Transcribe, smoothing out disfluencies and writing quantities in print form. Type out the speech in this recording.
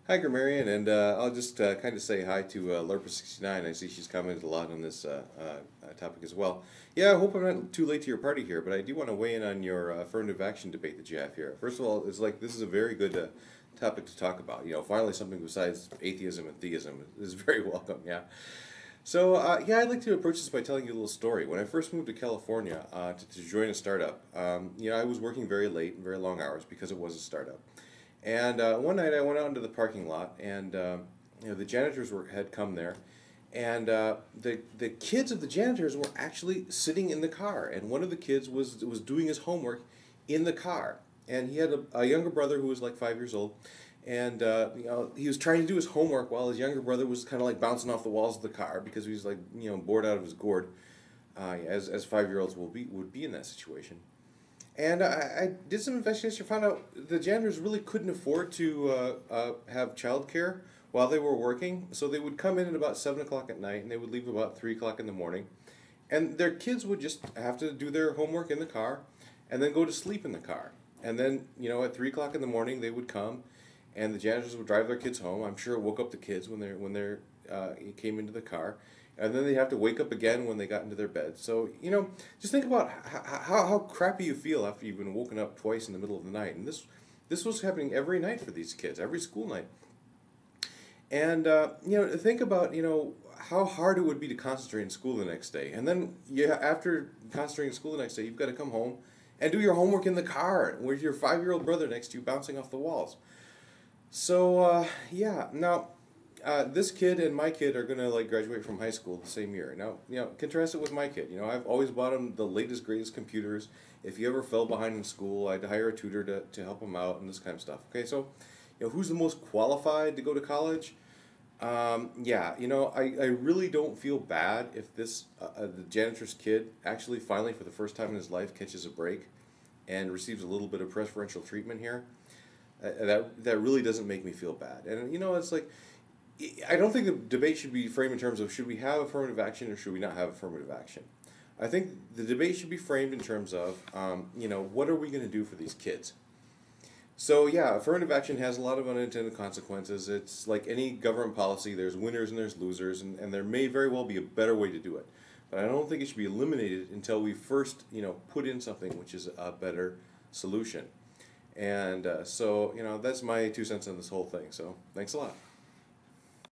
Hi, Grammarian, and I'll just kind of say hi to Lerpa69. I see she's commented a lot on this topic as well. Yeah, I hope I'm not too late to your party here, but I do want to weigh in on your affirmative action debate that you have here. First of all, it's like this is a very good topic to talk about. You know, finally something besides atheism and theism is very welcome. Yeah. So, yeah, I'd like to approach this by telling you a little story. When I first moved to California to join a startup, I was working very late and very long hours because it was a startup. And one night I went out into the parking lot, and the janitors had come there, and the kids of the janitors were actually sitting in the car, and one of the kids was doing his homework in the car, and he had a younger brother who was like 5 years old, and he was trying to do his homework while his younger brother was kind of like bouncing off the walls of the car because he was like bored out of his gourd, as 5-year-olds would be in that situation. And I did some investigation, found out the janitors really couldn't afford to have childcare while they were working, so they would come in at about 7 o'clock at night and they would leave about 3 o'clock in the morning. And their kids would just have to do their homework in the car and then go to sleep in the car. And then, at 3 o'clock in the morning, they would come and the janitors would drive their kids home. I'm sure it woke up the kids when they came into the car, and then they have to wake up again when they got into their bed. So just think about how crappy you feel after you've been woken up twice in the middle of the night, and this was happening every night for these kids, every school night. And think about how hard it would be to concentrate in school the next day, and then after concentrating in school the next day, you've got to come home and do your homework in the car with your 5-year-old brother next to you bouncing off the walls. So yeah, now this kid and my kid are gonna like graduate from high school the same year. Now contrast it with my kid. I've always bought him the latest greatest computers. If he ever fell behind in school, I'd hire a tutor to help him out and this kind of stuff. Okay, so who's the most qualified to go to college? Yeah, I really don't feel bad if the janitor's kid actually finally for the first time in his life catches a break and receives a little bit of preferential treatment here. That really doesn't make me feel bad. And it's like I don't think the debate should be framed in terms of should we have affirmative action or should we not have affirmative action. I think the debate should be framed in terms of what are we going to do for these kids. So yeah, affirmative action has a lot of unintended consequences. It's like any government policy. There's winners and there's losers, and there may very well be a better way to do it. But I don't think it should be eliminated until we first put in something which is a better solution. And so that's my 2 cents on this whole thing. So thanks a lot.